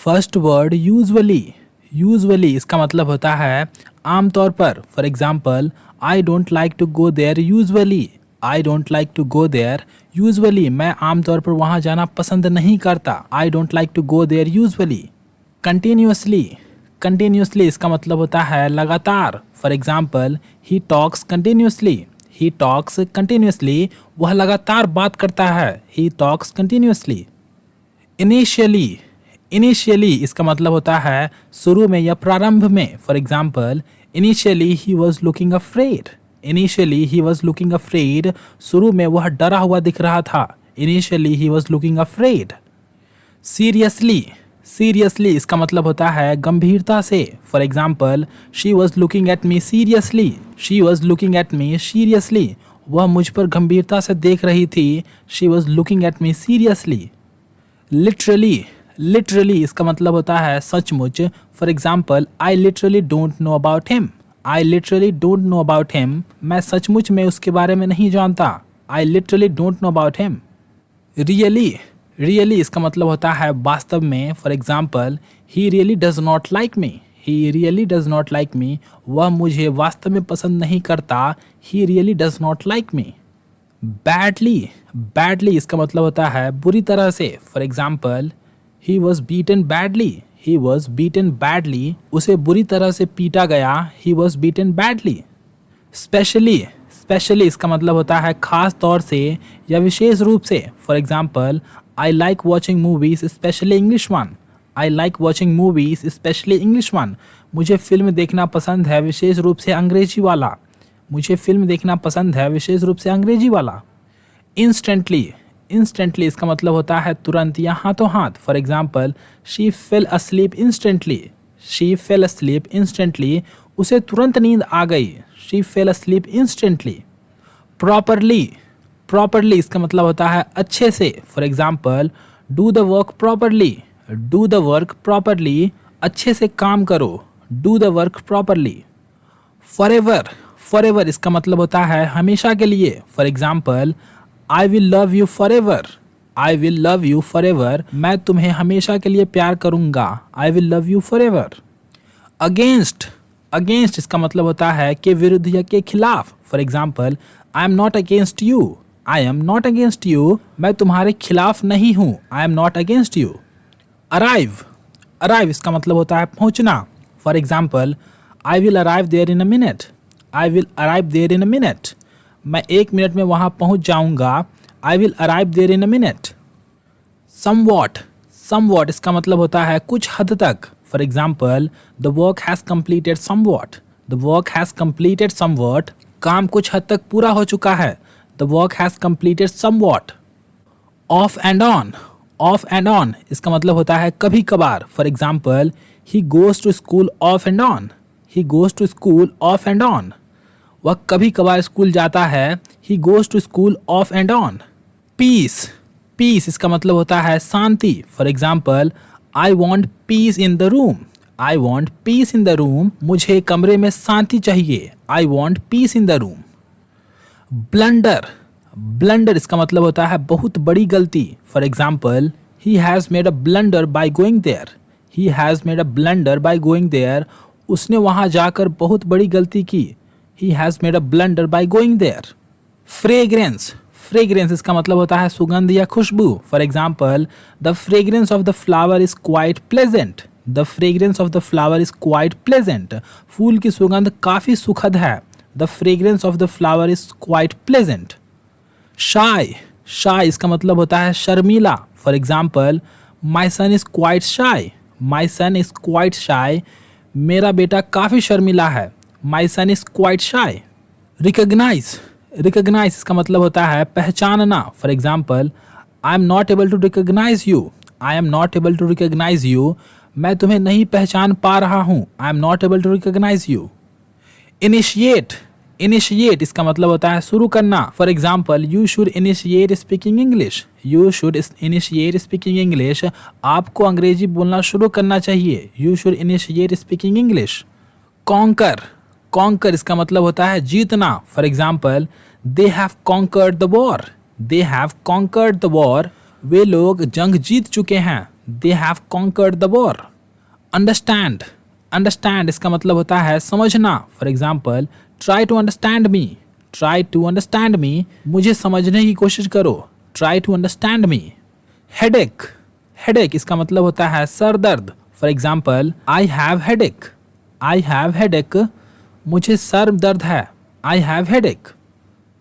First word usually. Usually इसका मतलब होता है आमतौर पर। For example, I don't like to go there usually. I don't like to go there usually, मैं आमतौर पर वहाँ जाना पसंद नहीं करता। I don't like to go there usually. Continuously. Continuously इसका मतलब होता है लगातार। For example, he talks continuously. He talks continuously, वह लगातार बात करता है। He talks continuously. Initially. Initially इसका मतलब होता है शुरू में या प्रारंभ में। For example, initially he was looking afraid. Initially he was looking afraid, शुरू में वह डरा हुआ दिख रहा था। Initially he was looking afraid. Seriously. Seriously इसका मतलब होता है गंभीरता से। For example, she was looking at me seriously. She was looking at me seriously, वह मुझ पर गंभीरता से देख रही थी। She was looking at me seriously. Literally. Literally इसका मतलब होता है सचमुच। For example, I literally don't know about him. I literally don't know about him, मैं सचमुच में उसके बारे में नहीं जानता। I literally don't know about him. Really. Really इसका मतलब होता है वास्तव में। For example, he really does not like me. He really does not like me, वह मुझे वास्तव में पसंद नहीं करता। He really does not like me. Badly. Badly इसका मतलब होता है बुरी तरह से। For example, he was beaten badly. He was beaten badly, उसे बुरी तरह से पीटा गया। He was beaten badly. Specially. Specially इसका मतलब होता है खास तौर से या विशेष रूप से। For example, I like watching movies specially English one. I like watching movies specially English one, मुझे फिल्म देखना पसंद है विशेष रूप से अंग्रेजी वाला। मुझे फिल्म देखना पसंद है विशेष रूप से अंग्रेजी वाला। इंस्टेंटली। इंस्टेंटली इसका मतलब होता है तुरंत या हाथों हाथ। For example, she fail asleep instantly. She fail asleep instantly, उसे तुरंत नींद आ गई। She fail asleep instantly. Properly. Properly इसका मतलब होता है अच्छे से। For example, do the work properly. Do the work properly, अच्छे से काम करो। Do the work properly. Forever. Forever इसका मतलब होता है हमेशा के लिए। For example, I will love you forever. I will love you forever, मैं तुम्हें हमेशा के लिए प्यार करूंगा। I will love you forever. Against. Against इसका मतलब होता है के विरुद्ध या के खिलाफ। For example, I am not against you. I am not against you, मैं तुम्हारे खिलाफ नहीं हूँ। I am not against you. Arrive. Arrive इसका मतलब होता है पहुँचना। For example, I will arrive there in a minute. I will arrive there in a minute, मैं 1 मिनट में वहाँ पहुँच जाऊँगा। I will arrive there in a minute. Somewhat. Somewhat इसका मतलब होता है कुछ हद तक। For example, the work has completed somewhat. The work has completed somewhat, काम कुछ हद तक पूरा हो चुका है। The work has completed somewhat. Off and on. Off and on इसका मतलब होता है कभी कभार। For example, he goes to school off and on. He goes to school off and on, वह कभी कभार स्कूल जाता है। He goes to school off and on. Peace. Peace इसका मतलब होता है शांति। For example, I want peace in the room. I want peace in the room, मुझे कमरे में शांति चाहिए। I want peace in the room. Blunder. Blunder इसका मतलब होता है बहुत बड़ी गलती। For example, he has made a blunder by going there. He has made a blunder by going there, उसने वहाँ जाकर बहुत बड़ी गलती की। He has made a blunder by going there. Fragrance. Fragrance इसका मतलब होता है सुगंध या खुशबू। For example, the fragrance of the flower is quite pleasant. The fragrance of the flower is quite pleasant, फूल की सुगंध काफ़ी सुखद है। The fragrance of the flower is quite pleasant. Shy. Shy इसका मतलब होता है शर्मीला। For example, my son is quite shy. My son is quite shy, मेरा बेटा काफ़ी शर्मीला है। My son is quite shy. Recognise. Recognise इसका मतलब होता है पहचानना। For example, I am not able to recognise you. I am not able to recognise you, मैं तुम्हें नहीं पहचान पा रहा हूँ। I am not able to recognise you. Initiate. Initiate इसका मतलब होता है शुरू करना। For example, you should initiate speaking English. You should initiate speaking English, आपको अंग्रेजी बोलना शुरू करना चाहिए। You should initiate speaking English. Conquer. Conquer इसका मतलब होता है जीतना। For example, they have conquered the war. They have conquered the war, वे लोग जंग जीत चुके हैं। They have conquered the war. Understand, understand इसका मतलब होता है समझना। For example, try to understand me, try to understand me, मुझे समझने की कोशिश करो, try to understand me. Headache, headache इसका मतलब होता है सर दर्द। For example, I have headache, I have headache, मुझे सर दर्द है, I have headache.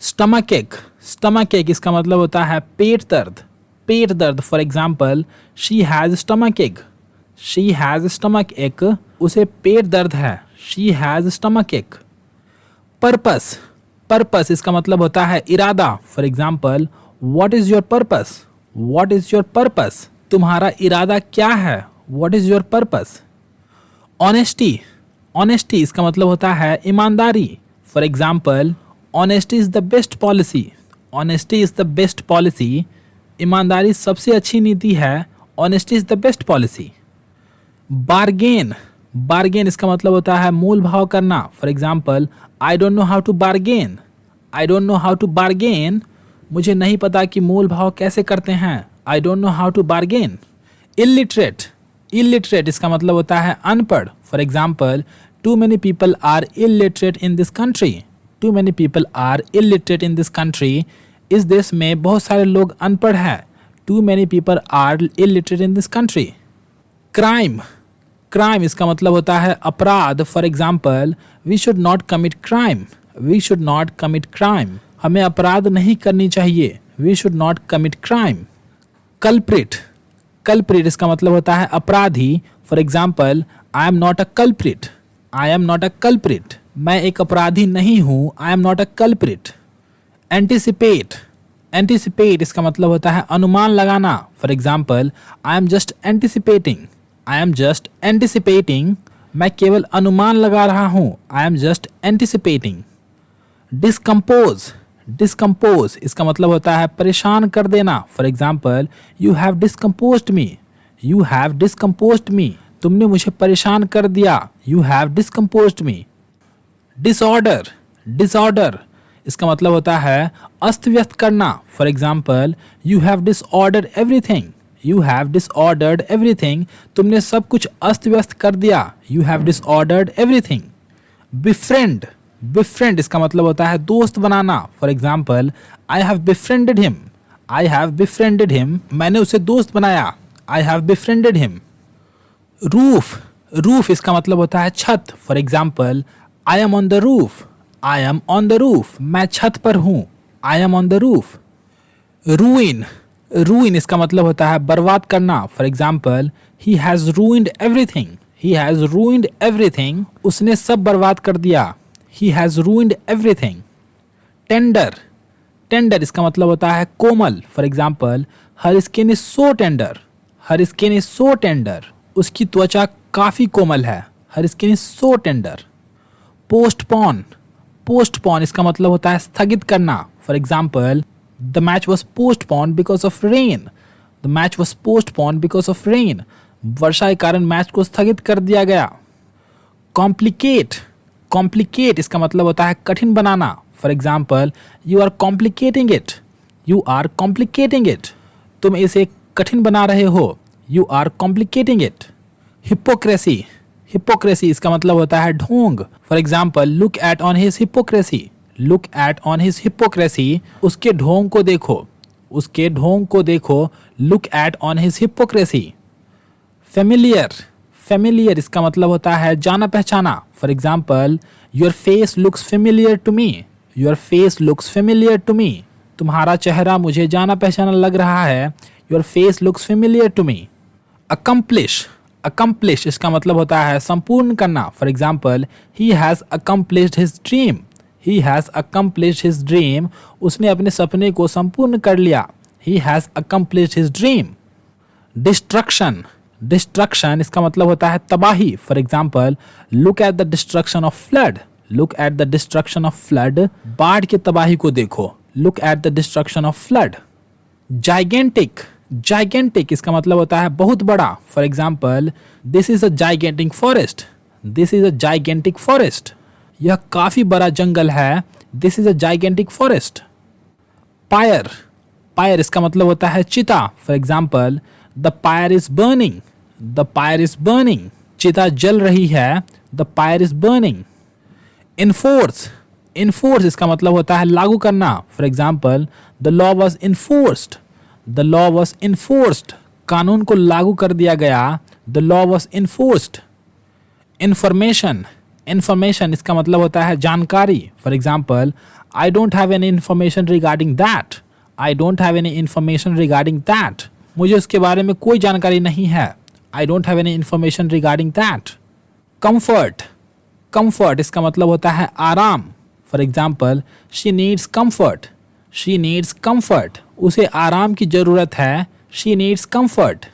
Stomach ache, stomach ache इसका मतलब होता है पेट दर्द, पेट दर्द। For example, she has stomach ache, she has stomach ache, उसे पेट दर्द है, she has stomach ache. Purpose, purpose इसका मतलब होता है इरादा। For example, what is your purpose, what is your purpose, तुम्हारा इरादा क्या है, what is your purpose. Honesty, honesty इसका मतलब होता है ईमानदारी। For example, honesty is the best policy, honesty is the best policy, ईमानदारी सबसे अच्छी नीति है, honesty is the best policy. Bargain, bargain इसका मतलब होता है मोल भाव करना। For example, I don't know how to bargain, I don't know how to bargain, मुझे नहीं पता कि मोल भाव कैसे करते हैं, I don't know how to bargain. Illiterate, illiterate इसका मतलब होता है अनपढ़। For example, too many people are illiterate in this country, too many people are illiterate in this country, इस देश में बहुत सारे लोग अनपढ़ हैं, too many people are illiterate in this country. Crime, crime इसका मतलब होता है अपराध। For example, we should not commit crime, we should not commit crime, हमें अपराध नहीं करनी चाहिए, we should not commit crime. Culprit, culprit इसका मतलब होता है अपराधी। For example, I am not a culprit, I am not a culprit, मैं एक अपराधी नहीं हूँ, I am not a culprit. Anticipate, anticipate इसका मतलब होता है अनुमान लगाना। For example, I am just anticipating, I am just anticipating, मैं केवल अनुमान लगा रहा हूँ, I am just anticipating. Discompose, discompose इसका मतलब होता है परेशान कर देना। For example, you have discomposed me, you have discomposed me, तुमने मुझे परेशान कर दिया, you have discomposed me. Disorder, disorder इसका मतलब होता है अस्त व्यस्त करना। For example, you have disordered everything, you have disordered everything, तुमने सब कुछ अस्त व्यस्त कर दिया, you have disordered everything. Befriend, befriend इसका मतलब होता है दोस्त बनाना। For example, I have befriended him, I have befriended him, मैंने उसे दोस्त बनाया, I have befriended him. Roof, roof इसका मतलब होता है छत। For example, I am on the roof, I am on the roof, मैं छत पर हूँ, I am on the roof. Ruin, ruin इसका मतलब होता है बर्बाद करना। For example, he has ruined everything, he has ruined everything, उसने सब बर्बाद कर दिया, he has ruined everything. Tender, tender इसका मतलब होता है कोमल। For example, her skin is so tender, her skin is so tender, उसकी त्वचा काफ़ी कोमल है, her skin is so tender. Postpone, postpone इसका मतलब होता है स्थगित करना। For example, the match was postpone because of rain, the match was postpone because of rain, वर्षा के कारण मैच को स्थगित कर दिया गया। कॉम्प्लिकेट, कॉम्प्लिकेट इसका मतलब होता है कठिन बनाना। For example, you are complicating it, you are complicating it, तुम इसे कठिन बना रहे हो, you are complicating it. Hypocrisy, hypocrisy इसका मतलब होता है ढोंग। For example, look at on his hypocrisy, look at on his hypocrisy, उसके ढोंग को देखो, उसके ढोंग को देखो, look at on his hypocrisy. Familiar, familiar इसका मतलब होता है जाना पहचाना। For example, your face looks familiar to me, your face looks familiar to me, तुम्हारा चेहरा मुझे जाना पहचाना लग रहा है, your face looks familiar to me. Accomplish, accomplish इसका मतलब होता है संपूर्ण करना। For example, he has accomplished his dream, he has accomplished his dream, उसने अपने सपने को संपूर्ण कर लिया, he has accomplished his dream. Destruction, destruction इसका मतलब होता है तबाही। For example, look at the destruction of flood, look at the destruction of flood, बाढ़ की तबाही को देखो, look at the destruction of flood. Gigantic, gigantic इसका मतलब होता है बहुत बड़ा। For example, this is a gigantic forest, this is a gigantic forest, यह काफी बड़ा जंगल है, this is a gigantic forest. Pyre, pyre इसका मतलब होता है चिता। For example, the fire is burning, the fire is burning, चिता जल रही है, the fire is burning. Enforce, enforce इसका मतलब होता है लागू करना। For example, the law was enforced, the law was enforced, कानून को लागू कर दिया गया, the law was enforced. Information, information इसका मतलब होता है जानकारी। For example, I don't have any information regarding that, I don't have any information regarding that, मुझे उसके बारे में कोई जानकारी नहीं है। I don't have any information regarding that. Comfort, comfort इसका मतलब होता है आराम। For example, she needs comfort, she needs comfort, उसे आराम की जरूरत है, शी नीड्स कंफर्ट।